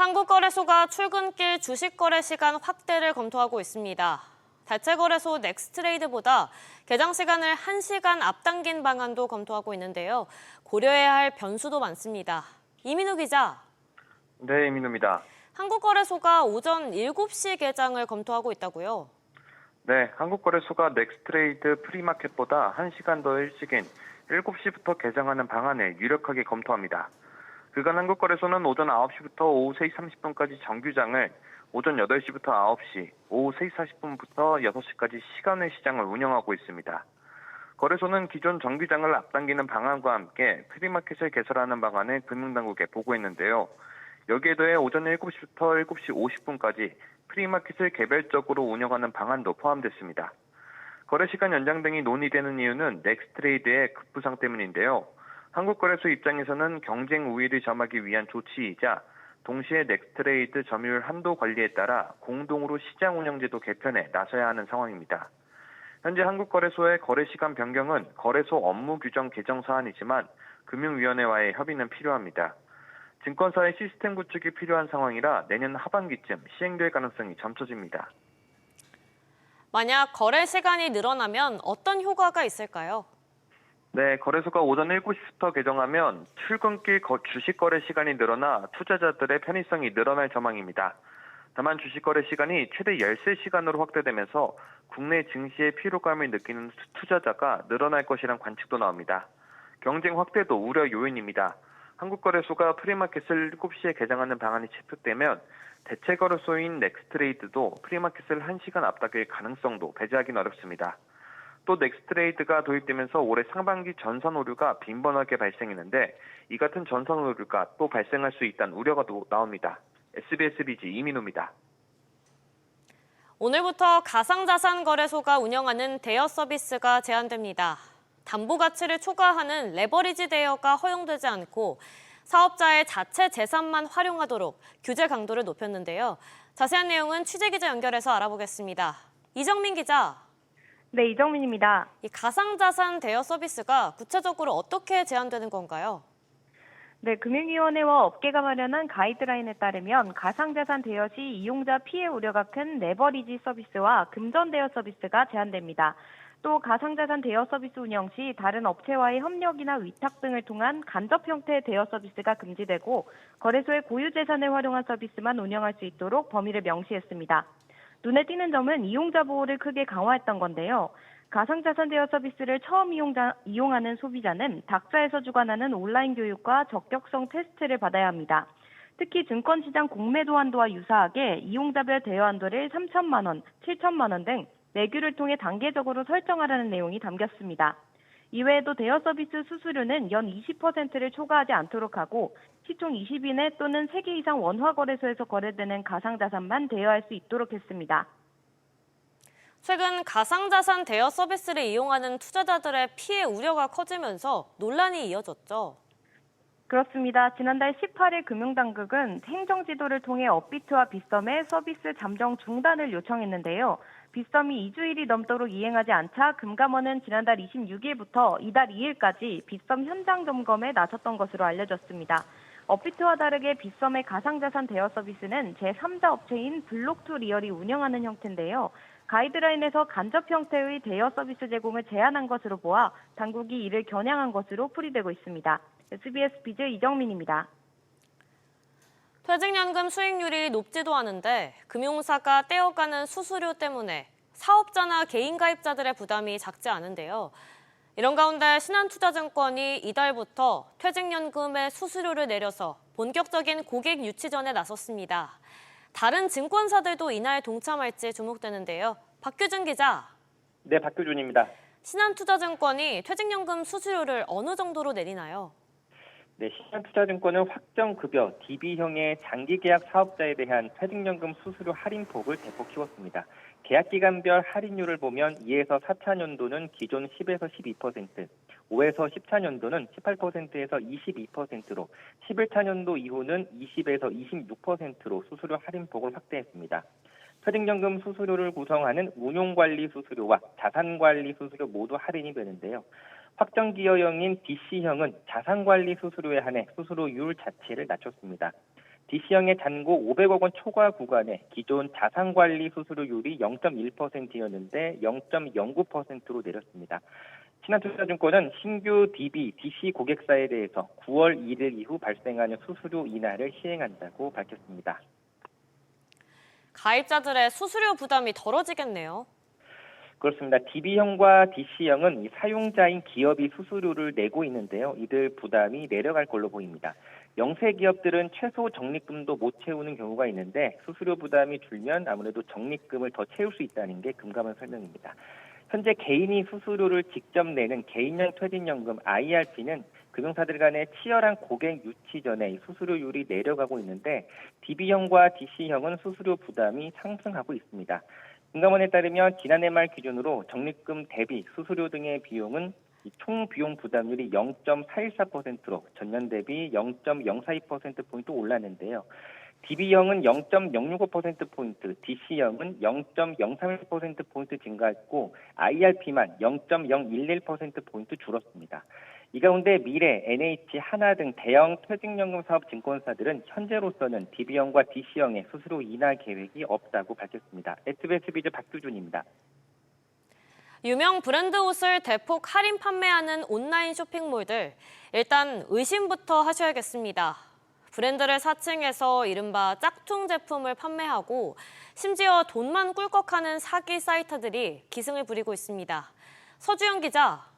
한국거래소가 출근길 주식거래 시간 확대를 검토하고 있습니다. 대체거래소 넥스트레이드보다 개장 시간을 1시간 앞당긴 방안도 검토하고 있는데요. 고려해야 할 변수도 많습니다. 이민우 기자. 네, 이민우입니다. 한국거래소가 오전 7시 개장을 검토하고 있다고요? 네, 한국거래소가 넥스트레이드 프리마켓보다 1시간 더 일찍인 7시부터 개장하는 방안을 유력하게 검토합니다. 그간 한국거래소는 오전 9시부터 오후 3시 30분까지 정규장을, 오전 8시부터 9시, 오후 3시 40분부터 6시까지 시간외 시장을 운영하고 있습니다. 거래소는 기존 정규장을 앞당기는 방안과 함께 프리마켓을 개설하는 방안을 금융당국에 보고했는데요. 여기에 더해 오전 7시부터 7시 50분까지 프리마켓을 개별적으로 운영하는 방안도 포함됐습니다. 거래시간 연장 등이 논의되는 이유는 넥스트레이드의 급부상 때문인데요. 한국거래소 입장에서는 경쟁 우위를 점하기 위한 조치이자 동시에 넥스트레이드 점유율 한도 관리에 따라 공동으로 시장 운영제도 개편에 나서야 하는 상황입니다. 현재 한국거래소의 거래시간 변경은 거래소 업무 규정 개정 사안이지만 금융위원회와의 협의는 필요합니다. 증권사의 시스템 구축이 필요한 상황이라 내년 하반기쯤 시행될 가능성이 점쳐집니다. 만약 거래 시간이 늘어나면 어떤 효과가 있을까요? 네, 거래소가 오전 7시부터 개정하면 출근길 주식 거래 시간이 늘어나 투자자들의 편의성이 늘어날 전망입니다. 다만 주식 거래 시간이 최대 13시간으로 확대되면서 국내 증시의 피로감을 느끼는 투자자가 늘어날 것이란 관측도 나옵니다. 경쟁 확대도 우려 요인입니다. 한국거래소가 프리마켓을 7시에 개장하는 방안이 채택되면 대체거래소인 넥스트레이드도 프리마켓을 1시간 앞당길 가능성도 배제하기는 어렵습니다. 또 넥스트레이드가 도입되면서 올해 상반기 전선 오류가 빈번하게 발생했는데 이 같은 전선 오류가 또 발생할 수 있다는 우려가 나옵니다. SBS 비지 이민우입니다. 오늘부터 가상자산 거래소가 운영하는 대여 서비스가 제한됩니다. 담보 가치를 초과하는 레버리지 대여가 허용되지 않고 사업자의 자체 재산만 활용하도록 규제 강도를 높였는데요. 자세한 내용은 취재기자 연결해서 알아보겠습니다. 이정민 기자. 네, 이정민입니다. 이 가상자산 대여 서비스가 구체적으로 어떻게 제한되는 건가요? 네, 금융위원회와 업계가 마련한 가이드라인에 따르면 가상자산 대여 시 이용자 피해 우려가 큰 레버리지 서비스와 금전 대여 서비스가 제한됩니다. 또 가상자산 대여 서비스 운영 시 다른 업체와의 협력이나 위탁 등을 통한 간접 형태의 대여 서비스가 금지되고 거래소의 고유 재산을 활용한 서비스만 운영할 수 있도록 범위를 명시했습니다. 눈에 띄는 점은 이용자 보호를 크게 강화했던 건데요. 가상자산 대여 서비스를 처음 이용하는 소비자는 닥자에서 주관하는 온라인 교육과 적격성 테스트를 받아야 합니다. 특히 증권시장 공매도 한도와 유사하게 이용자별 대여 한도를 3천만 원, 7천만 원 등 내규를 통해 단계적으로 설정하라는 내용이 담겼습니다. 이외에도 대여 서비스 수수료는 연 20%를 초과하지 않도록 하고 시총 20인에 또는 3개 이상 원화거래소에서 거래되는 가상자산만 대여할 수 있도록 했습니다. 최근 가상자산 대여 서비스를 이용하는 투자자들의 피해 우려가 커지면서 논란이 이어졌죠. 그렇습니다. 지난달 18일 금융당국은 행정지도를 통해 업비트와 빗썸의 서비스 잠정 중단을 요청했는데요. 빗썸이 2주일이 넘도록 이행하지 않자 금감원은 지난달 26일부터 이달 2일까지 빗썸 현장 점검에 나섰던 것으로 알려졌습니다. 업비트와 다르게 빗썸의 가상자산 대여 서비스는 제3자 업체인 블록2리얼이 운영하는 형태인데요. 가이드라인에서 간접 형태의 대여 서비스 제공을 제한한 것으로 보아 당국이 이를 겨냥한 것으로 풀이되고 있습니다. SBS 비즈 이정민입니다. 퇴직연금 수익률이 높지도 않은데 금융사가 떼어가는 수수료 때문에 사업자나 개인 가입자들의 부담이 작지 않은데요. 이런 가운데 신한투자증권이 이달부터 퇴직연금의 수수료를 내려서 본격적인 고객 유치전에 나섰습니다. 다른 증권사들도 이날 동참할지 주목되는데요. 박규준 기자. 네, 박규준입니다. 신한투자증권이 퇴직연금 수수료를 어느 정도로 내리나요? 네, 신한투자증권은 확정급여 DB형의 장기계약 사업자에 대한 퇴직연금 수수료 할인폭을 대폭 키웠습니다. 계약기간별 할인율을 보면 2에서 4차년도는 기존 10에서 12%, 5에서 10차년도는 18%에서 22%로, 11차년도 이후는 20에서 26%로 수수료 할인폭을 확대했습니다. 퇴직연금 수수료를 구성하는 운용관리 수수료와 자산관리 수수료 모두 할인이 되는데요. 확정기여형인 DC형은 자산관리 수수료에 한해 수수료율 자체를 낮췄습니다. DC형의 잔고 500억 원 초과 구간에 기존 자산관리 수수료율이 0.1%였는데 0.09%로 내렸습니다. 신한투자증권은 신규 DB, DC 고객사에 대해서 9월 1일 이후 발생하는 수수료 인하를 시행한다고 밝혔습니다. 가입자들의 수수료 부담이 덜어지겠네요. 그렇습니다. DB형과 DC형은 이 사용자인 기업이 수수료를 내고 있는데요. 이들 부담이 내려갈 걸로 보입니다. 영세 기업들은 최소 적립금도 못 채우는 경우가 있는데 수수료 부담이 줄면 아무래도 적립금을 더 채울 수 있다는 게 금감원 설명입니다. 현재 개인이 수수료를 직접 내는 개인형 퇴직연금 IRP는 금융사들 간의 치열한 고객 유치 전에 수수료율이 내려가고 있는데 DB형과 DC형은 수수료 부담이 상승하고 있습니다. 금감원에 따르면 지난해 말 기준으로 적립금 대비 수수료 등의 비용은 총 비용 부담률이 0.414%로 전년 대비 0.042%포인트 올랐는데요. DB형은 0.065%포인트, DC형은 0.031%포인트 증가했고 IRP만 0.011%포인트 줄었습니다. 이 가운데 미래, NH, 하나 등 대형 퇴직연금 사업 증권사들은 현재로서는 DB형과 DC형의 수수료 인하 계획이 없다고 밝혔습니다. SBS 비즈 박규준입니다. 유명 브랜드 옷을 대폭 할인 판매하는 온라인 쇼핑몰들, 일단 의심부터 하셔야겠습니다. 브랜드를 사칭해서 이른바 짝퉁 제품을 판매하고 심지어 돈만 꿀꺽하는 사기 사이트들이 기승을 부리고 있습니다. 서주영 기자.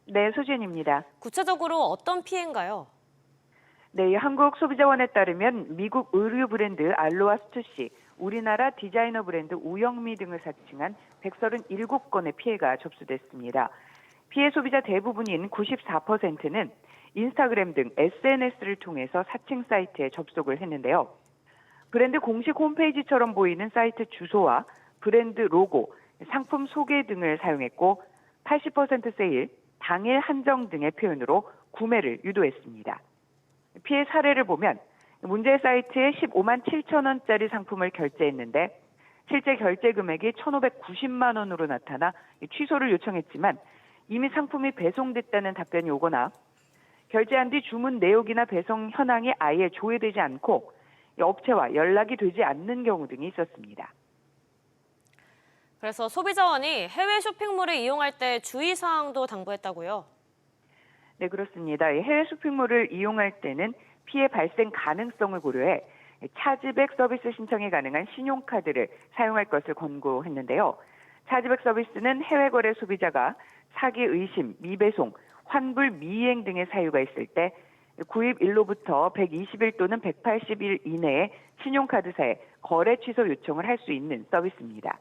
네, 소진입니다. 구체적으로 어떤 피해인가요? 네, 한국소비자원에 따르면 미국 의류 브랜드 알로아 스투시, 우리나라 디자이너 브랜드 우영미 등을 사칭한 137건의 피해가 접수됐습니다. 피해 소비자 대부분인 94%는 인스타그램 등 SNS를 통해서 사칭 사이트에 접속을 했는데요. 브랜드 공식 홈페이지처럼 보이는 사이트 주소와 브랜드 로고, 상품 소개 등을 사용했고 80% 세일, 당일 한정 등의 표현으로 구매를 유도했습니다. 피해 사례를 보면 문제 사이트에 15만 7천 원짜리 상품을 결제했는데 실제 결제 금액이 1,590만 원으로 나타나 취소를 요청했지만 이미 상품이 배송됐다는 답변이 오거나 결제한 뒤 주문 내역이나 배송 현황이 아예 조회되지 않고 업체와 연락이 되지 않는 경우 등이 있었습니다. 그래서 소비자원이 해외 쇼핑몰을 이용할 때 주의사항도 당부했다고요? 네, 그렇습니다. 해외 쇼핑몰을 이용할 때는 피해 발생 가능성을 고려해 차지백 서비스 신청이 가능한 신용카드를 사용할 것을 권고했는데요. 차지백 서비스는 해외 거래 소비자가 사기 의심, 미배송, 환불 미이행 등의 사유가 있을 때 구입일로부터 120일 또는 180일 이내에 신용카드사에 거래 취소 요청을 할 수 있는 서비스입니다.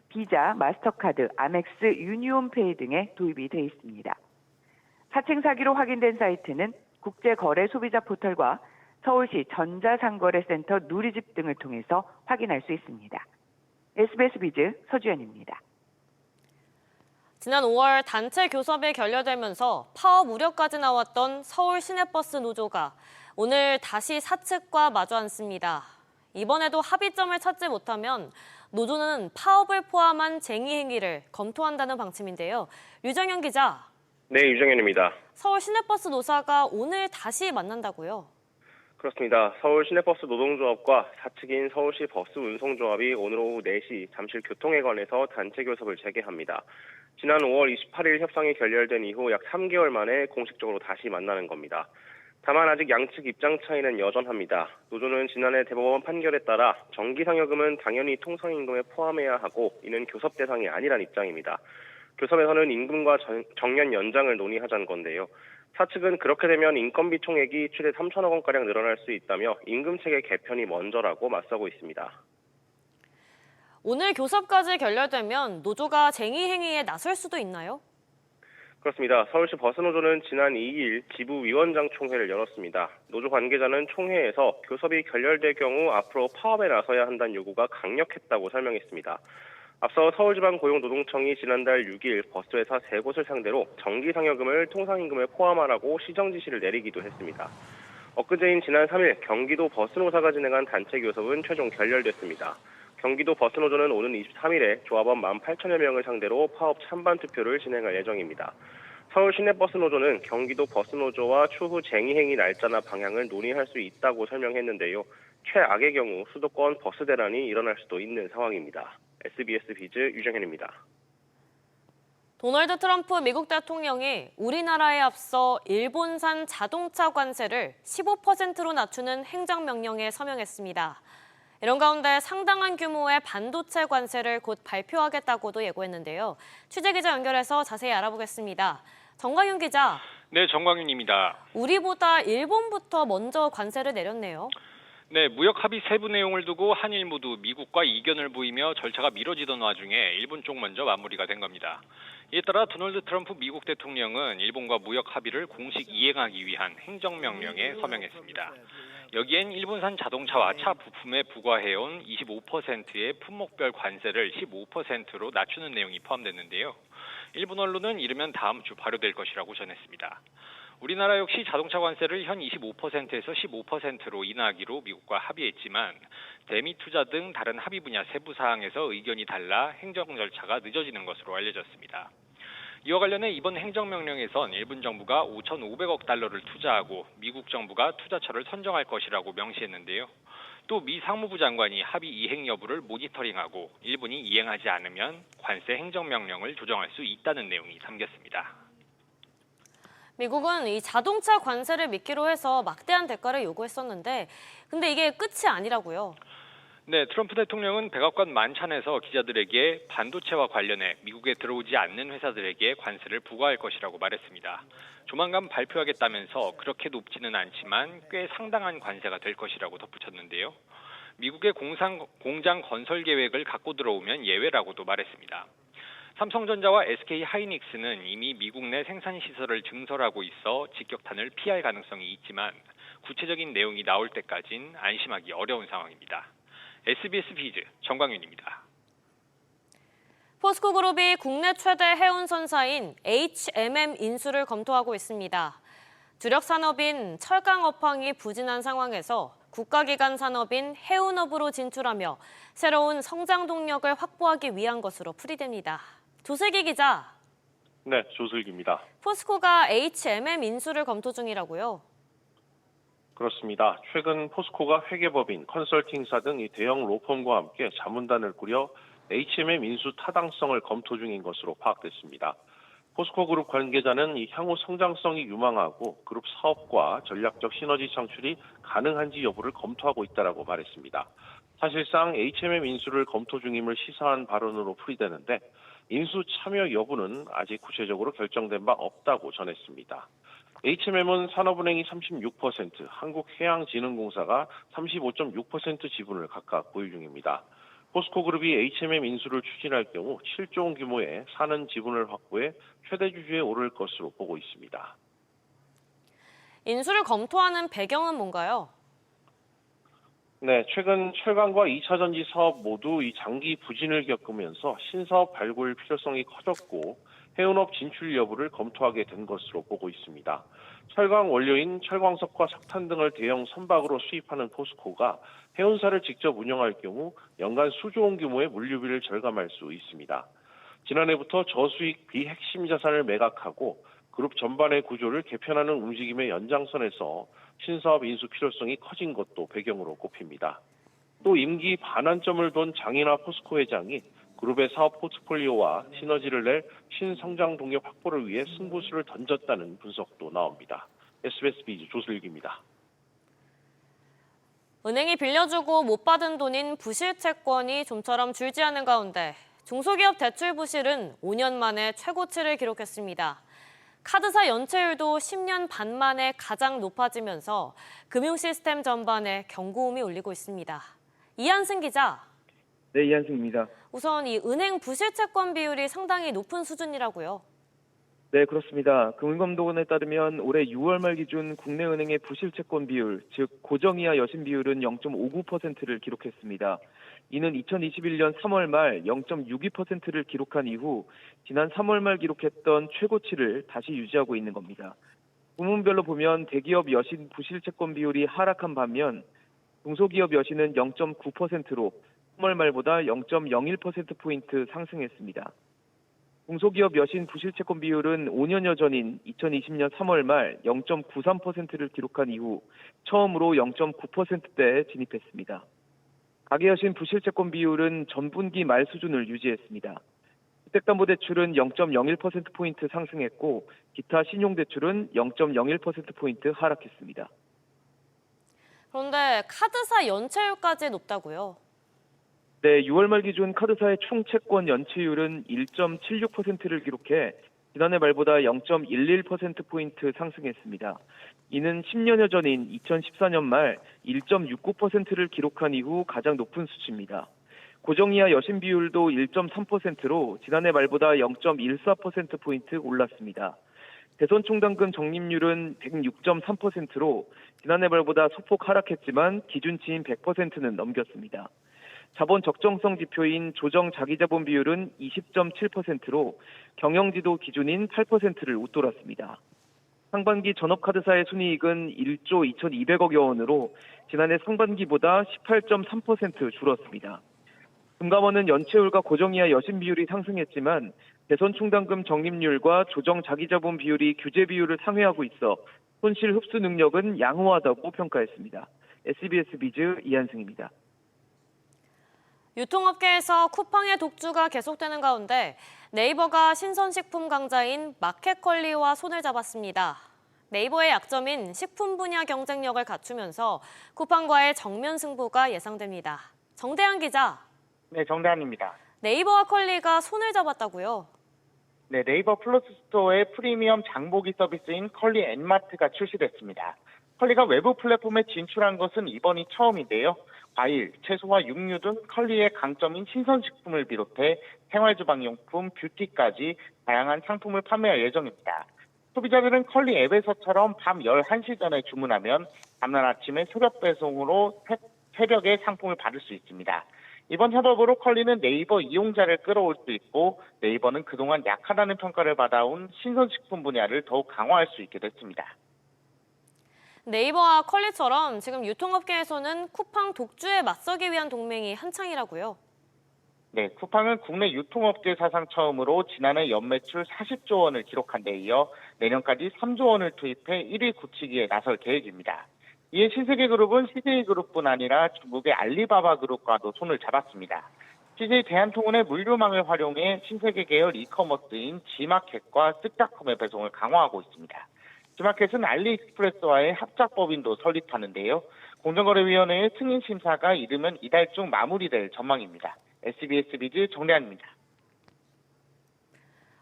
비자, 마스터카드, 아멕스, 유니온페이 등에 도입이 되어 있습니다. 사칭 사기로 확인된 사이트는 국제거래 소비자 포털과 서울시 전자상거래센터 누리집 등을 통해서 확인할 수 있습니다. SBS 비즈 서주연입니다. 지난 5월 단체 교섭이 결렬되면서 파업 우려까지 나왔던 서울 시내버스 노조가 오늘 다시 사측과 마주 앉습니다. 이번에도 합의점을 찾지 못하면 노조는 파업을 포함한 쟁의 행위를 검토한다는 방침인데요. 유정현 기자. 네, 유정현입니다. 서울 시내버스 노사가 오늘 다시 만난다고요? 그렇습니다. 서울 시내버스 노동조합과 사측인 서울시 버스 운송조합이 오늘 오후 4시 잠실 교통에 관해서 단체 교섭을 재개합니다. 지난 5월 28일 협상이 결렬된 이후 약 3개월 만에 공식적으로 다시 만나는 겁니다. 다만 아직 양측 입장 차이는 여전합니다. 노조는 지난해 대법원 판결에 따라 정기상여금은 당연히 통상임금에 포함해야 하고 이는 교섭 대상이 아니란 입장입니다. 교섭에서는 임금과 정년 연장을 논의하자는 건데요. 사측은 그렇게 되면 인건비 총액이 최대 3천억 원가량 늘어날 수 있다며 임금체계 개편이 먼저라고 맞서고 있습니다. 오늘 교섭까지 결렬되면 노조가 쟁의 행위에 나설 수도 있나요? 그렇습니다. 서울시 버스노조는 지난 2일 지부위원장 총회를 열었습니다. 노조 관계자는 총회에서 교섭이 결렬될 경우 앞으로 파업에 나서야 한다는 요구가 강력했다고 설명했습니다. 앞서 서울지방고용노동청이 지난달 6일 버스회사 3곳을 상대로 정기상여금을 통상임금에 포함하라고 시정 지시를 내리기도 했습니다. 엊그제인 지난 3일 경기도 버스노사가 진행한 단체 교섭은 최종 결렬됐습니다. 경기도 버스노조는 오는 23일에 조합원 18,000여 명을 상대로 파업 찬반 투표를 진행할 예정입니다. 서울 시내버스노조는 경기도 버스노조와 추후 쟁의 행위 날짜나 방향을 논의할 수 있다고 설명했는데요. 최악의 경우 수도권 버스 대란이 일어날 수도 있는 상황입니다. SBS 비즈 유정현입니다. 도널드 트럼프 미국 대통령이 우리나라에 앞서 일본산 자동차 관세를 15%로 낮추는 행정명령에 서명했습니다. 이런 가운데 상당한 규모의 반도체 관세를 곧 발표하겠다고도 예고했는데요. 취재기자 연결해서 자세히 알아보겠습니다. 정광윤 기자. 네, 정광윤입니다. 우리보다 일본부터 먼저 관세를 내렸네요. 네, 무역 합의 세부 내용을 두고 한일 모두 미국과 이견을 보이며 절차가 미뤄지던 와중에 일본 쪽 먼저 마무리가 된 겁니다. 이에 따라 도널드 트럼프 미국 대통령은 일본과 무역 합의를 공식 이행하기 위한 행정명령에 서명했습니다. 여기엔 일본산 자동차와 차 부품에 부과해온 25%의 품목별 관세를 15%로 낮추는 내용이 포함됐는데요. 일본 언론은 이르면 다음 주 발효될 것이라고 전했습니다. 우리나라 역시 자동차 관세를 현 25%에서 15%로 인하하기로 미국과 합의했지만 대미 투자 등 다른 합의 분야 세부 사항에서 의견이 달라 행정 절차가 늦어지는 것으로 알려졌습니다. 이와 관련해 이번 행정명령에선 일본 정부가 5,500억 달러를 투자하고 미국 정부가 투자처를 선정할 것이라고 명시했는데요. 또 미 상무부 장관이 합의 이행 여부를 모니터링하고 일본이 이행하지 않으면 관세 행정명령을 조정할 수 있다는 내용이 담겼습니다. 미국은 이 자동차 관세를 미끼로 해서 막대한 대가를 요구했었는데 근데 이게 끝이 아니라고요. 네, 트럼프 대통령은 백악관 만찬에서 기자들에게 반도체와 관련해 미국에 들어오지 않는 회사들에게 관세를 부과할 것이라고 말했습니다. 조만간 발표하겠다면서 그렇게 높지는 않지만 꽤 상당한 관세가 될 것이라고 덧붙였는데요. 미국의 공장 건설 계획을 갖고 들어오면 예외라고도 말했습니다. 삼성전자와 SK 하이닉스는 이미 미국 내 생산 시설을 증설하고 있어 직격탄을 피할 가능성이 있지만 구체적인 내용이 나올 때까진 안심하기 어려운 상황입니다. SBS 비즈 정광윤입니다. 포스코그룹이 국내 최대 해운선사인 HMM 인수를 검토하고 있습니다. 주력 산업인 철강 업황이 부진한 상황에서 국가기관 산업인 해운업으로 진출하며 새로운 성장 동력을 확보하기 위한 것으로 풀이됩니다. 조슬기 기자. 네, 조슬기입니다. 포스코가 HMM 인수를 검토 중이라고요? 그렇습니다. 최근 포스코가 회계법인, 컨설팅사 등 이 대형 로펌과 함께 자문단을 꾸려 HMM 인수 타당성을 검토 중인 것으로 파악됐습니다. 포스코 그룹 관계자는 이 향후 성장성이 유망하고 그룹 사업과 전략적 시너지 창출이 가능한지 여부를 검토하고 있다라고 말했습니다. 사실상 HMM 인수를 검토 중임을 시사한 발언으로 풀이되는데 인수 참여 여부는 아직 구체적으로 결정된 바 없다고 전했습니다. HMM은 산업은행이 36%, 한국해양진흥공사가 35.6% 지분을 각각 보유 중입니다. 포스코그룹이 HMM 인수를 추진할 경우 7조 원 규모의 사는 지분을 확보해 최대 주주에 오를 것으로 보고 있습니다. 인수를 검토하는 배경은 뭔가요? 네, 최근 철강과 2차 전지 사업 모두 이 장기 부진을 겪으면서 신사업 발굴 필요성이 커졌고 해운업 진출 여부를 검토하게 된 것으로 보고 있습니다. 철강 원료인 철광석과 석탄 등을 대형 선박으로 수입하는 포스코가 해운사를 직접 운영할 경우 연간 수조 원 규모의 물류비를 절감할 수 있습니다. 지난해부터 저수익 비핵심 자산을 매각하고 그룹 전반의 구조를 개편하는 움직임의 연장선에서 신사업 인수 필요성이 커진 것도 배경으로 꼽힙니다. 또 임기 반환점을 둔 장인하 포스코 회장이 그룹의 사업 포트폴리오와 시너지를 낼 신성장 동력 확보를 위해 승부수를 던졌다는 분석도 나옵니다. SBS 비즈 조슬기입니다. 은행이 빌려주고 못 받은 돈인 부실 채권이 좀처럼 줄지 않는 가운데 중소기업 대출 부실은 5년 만에 최고치를 기록했습니다. 카드사 연체율도 10년 반 만에 가장 높아지면서 금융 시스템 전반에 경고음이 울리고 있습니다. 이한승 기자. 네, 이한승입니다. 우선 이 은행 부실 채권 비율이 상당히 높은 수준이라고요. 네, 그렇습니다. 금융감독원에 따르면 올해 6월 말 기준 국내 은행의 부실 채권 비율, 즉 고정이하 여신 비율은 0.59%를 기록했습니다. 이는 2021년 3월 말 0.62%를 기록한 이후 지난 3월 말 기록했던 최고치를 다시 유지하고 있는 겁니다. 부문별로 보면 대기업 여신 부실 채권 비율이 하락한 반면 중소기업 여신은 0.9%로 3월 말보다 0.01%포인트 상승했습니다. 중소기업 여신 부실채권 비율은 5년여 전인 2020년 3월 말 0.93%를 기록한 이후 처음으로 0.9%대에 진입했습니다. 가계여신 부실채권 비율은 전분기 말 수준을 유지했습니다. 주택담보대출은 0.01%포인트 상승했고 기타 신용대출은 0.01%포인트 하락했습니다. 그런데 카드사 연체율까지 높다고요? 네, 6월 말 기준 카드사의 총 채권 연체율은 1.76%를 기록해 지난해 말보다 0.11%포인트 상승했습니다. 이는 10년여 전인 2014년 말 1.69%를 기록한 이후 가장 높은 수치입니다. 고정이하 여신 비율도 1.3%로 지난해 말보다 0.14%포인트 올랐습니다. 대선 총당금 적립률은 106.3%로 지난해 말보다 소폭 하락했지만 기준치인 100%는 넘겼습니다. 자본 적정성 지표인 조정 자기자본 비율은 20.7%로 경영지도 기준인 8%를 웃돌았습니다. 상반기 전업카드사의 순이익은 1조 2,200억여 원으로 지난해 상반기보다 18.3% 줄었습니다. 금감원은 연체율과 고정이하 여신 비율이 상승했지만 대선 충당금 적립률과 조정 자기자본 비율이 규제 비율을 상회하고 있어 손실 흡수 능력은 양호하다고 평가했습니다. SBS 비즈 이한승입니다. 유통업계에서 쿠팡의 독주가 계속되는 가운데 네이버가 신선식품 강자인 마켓컬리와 손을 잡았습니다. 네이버의 약점인 식품 분야 경쟁력을 갖추면서 쿠팡과의 정면 승부가 예상됩니다. 정대한 기자. 네, 정대한입니다. 네이버와 컬리가 손을 잡았다고요? 네, 네이버 플러스 스토어의 프리미엄 장보기 서비스인 컬리 앤마트가 출시됐습니다. 컬리가 외부 플랫폼에 진출한 것은 이번이 처음인데요. 과일, 채소와 육류 등 컬리의 강점인 신선식품을 비롯해 생활주방용품, 뷰티까지 다양한 상품을 판매할 예정입니다. 소비자들은 컬리 앱에서처럼 밤 11시 전에 주문하면 다음날 아침에 새벽 배송으로 새벽에 상품을 받을 수 있습니다. 이번 협업으로 컬리는 네이버 이용자를 끌어올 수 있고 네이버는 그동안 약하다는 평가를 받아온 신선식품 분야를 더욱 강화할 수 있게 됐습니다. 네이버와 컬리처럼 지금 유통업계에서는 쿠팡 독주에 맞서기 위한 동맹이 한창이라고요? 네, 쿠팡은 국내 유통업계 사상 처음으로 지난해 연매출 40조 원을 기록한 데 이어 내년까지 3조 원을 투입해 1위 굳히기에 나설 계획입니다. 이에 신세계그룹은 CJ그룹뿐 아니라 중국의 알리바바그룹과도 손을 잡았습니다. CJ 대한통운의 물류망을 활용해 신세계 계열 이커머스인 G마켓과 쓱닷컴의 배송을 강화하고 있습니다. G마켓은 알리익스프레스와의 합작법인도 설립하는데요. 공정거래위원회의 승인 심사가 이르면 이달 중 마무리될 전망입니다. SBS 비즈 정대한입니다.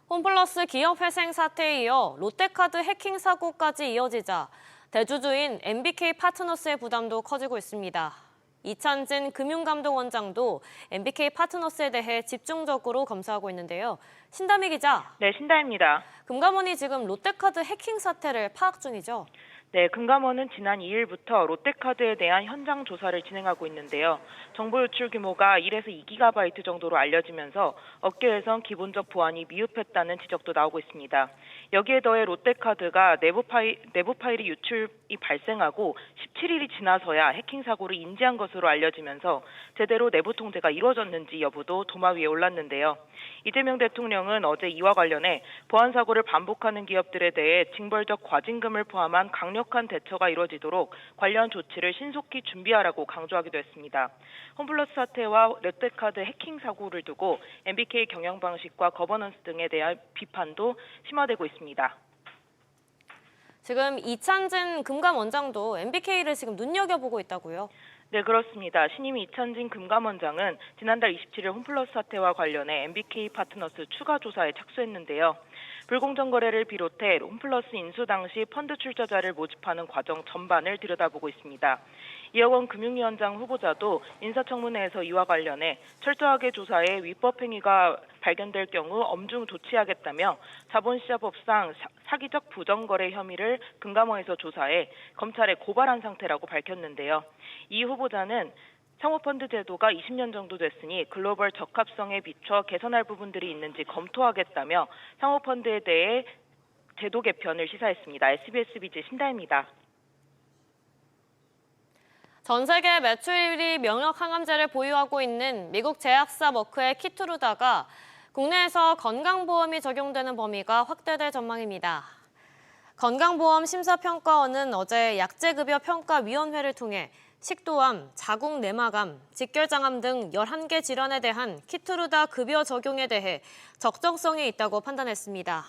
홈플러스 기업회생 사태에 이어 롯데카드 해킹 사고까지 이어지자 대주주인 MBK 파트너스의 부담도 커지고 있습니다. 이찬진 금융감독원장도 MBK 파트너스에 대해 집중적으로 검사하고 있는데요. 신다미 기자. 네, 신다입니다. 금감원이 지금 롯데카드 해킹 사태를 파악 중이죠? 네, 금감원은 지난 2일부터 롯데카드에 대한 현장 조사를 진행하고 있는데요. 정보 유출 규모가 1에서 2GB 정도로 알려지면서 업계에선 기본적 보안이 미흡했다는 지적도 나오고 있습니다. 여기에 더해 롯데카드가 내부 파일이 유출이 발생하고 17일이 지나서야 해킹 사고를 인지한 것으로 알려지면서 제대로 내부 통제가 이루어졌는지 여부도 도마 위에 올랐는데요. 이재명 대통령은 어제 이와 관련해 보안 사고를 반복하는 기업들에 대해 징벌적 과징금을 포함한 강력한 대처가 이루어지도록 관련 조치를 신속히 준비하라고 강조하기도 했습니다. 홈플러스 사태와 롯데카드 해킹 사고를 두고 MBK 경영 방식과 거버넌스 등에 대한 비판도 심화되고 있습니다. 지금 이찬진 금감원장도 MBK를 지금 눈여겨보고 있다고요? 네, 그렇습니다. 신임 이찬진 금감원장은 지난달 27일 홈플러스 사태와 관련해 MBK 파트너스 추가 조사에 착수했는데요. 불공정 거래를 비롯해 홈플러스 인수 당시 펀드 출자자를 모집하는 과정 전반을 들여다보고 있습니다. 이혁원 금융위원장 후보자도 인사청문회에서 이와 관련해 철저하게 조사해 위법 행위가 발견될 경우 엄중 조치하겠다며 자본시장법상 사기적 부정거래 혐의를 금감원에서 조사해 검찰에 고발한 상태라고 밝혔는데요. 이 후보자는 상호펀드 제도가 20년 정도 됐으니 글로벌 적합성에 비춰 개선할 부분들이 있는지 검토하겠다며 상호펀드에 대해 제도 개편을 시사했습니다. SBS 비즈 신다입니다. 전 세계 매출 1위 명역 항암제를 보유하고 있는 미국 제약사 머크의 키투루다가 국내에서 건강보험이 적용되는 범위가 확대될 전망입니다. 건강보험 심사평가원은 어제 약제급여평가위원회를 통해 식도암, 자궁내막암, 직결장암 등 11개 질환에 대한 키트루다 급여 적용에 대해 적정성이 있다고 판단했습니다.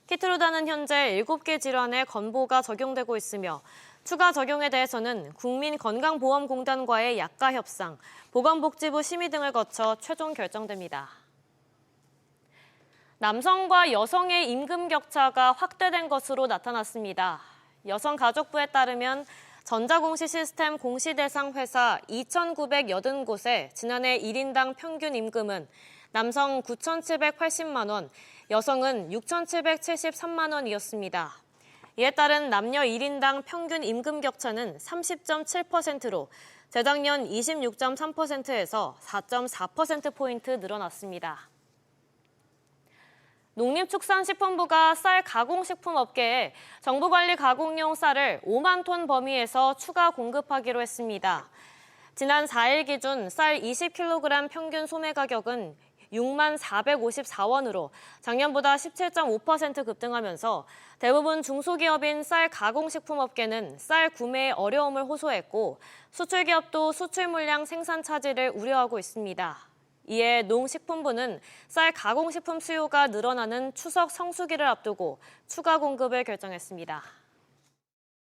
키트루다는 현재 7개 질환에 건보가 적용되고 있으며 추가 적용에 대해서는 국민건강보험공단과의 약가 협상, 보건복지부 심의 등을 거쳐 최종 결정됩니다. 남성과 여성의 임금 격차가 확대된 것으로 나타났습니다. 여성가족부에 따르면 전자공시 시스템 공시 대상 회사 2,980곳의 지난해 1인당 평균 임금은 남성 9,780만 원, 여성은 6,773만 원이었습니다. 이에 따른 남녀 1인당 평균 임금 격차는 30.7%로 재작년 26.3%에서 4.4%포인트 늘어났습니다. 농림축산식품부가 쌀 가공식품 업계에 정부관리 가공용 쌀을 5만 톤 범위에서 추가 공급하기로 했습니다. 지난 4일 기준 쌀 20kg 평균 소매 가격은 6만 454원으로 작년보다 17.5% 급등하면서 대부분 중소기업인 쌀 가공식품업계는 쌀 구매에 어려움을 호소했고 수출기업도 수출 물량 생산 차질을 우려하고 있습니다. 이에 농식품부는 쌀 가공식품 수요가 늘어나는 추석 성수기를 앞두고 추가 공급을 결정했습니다.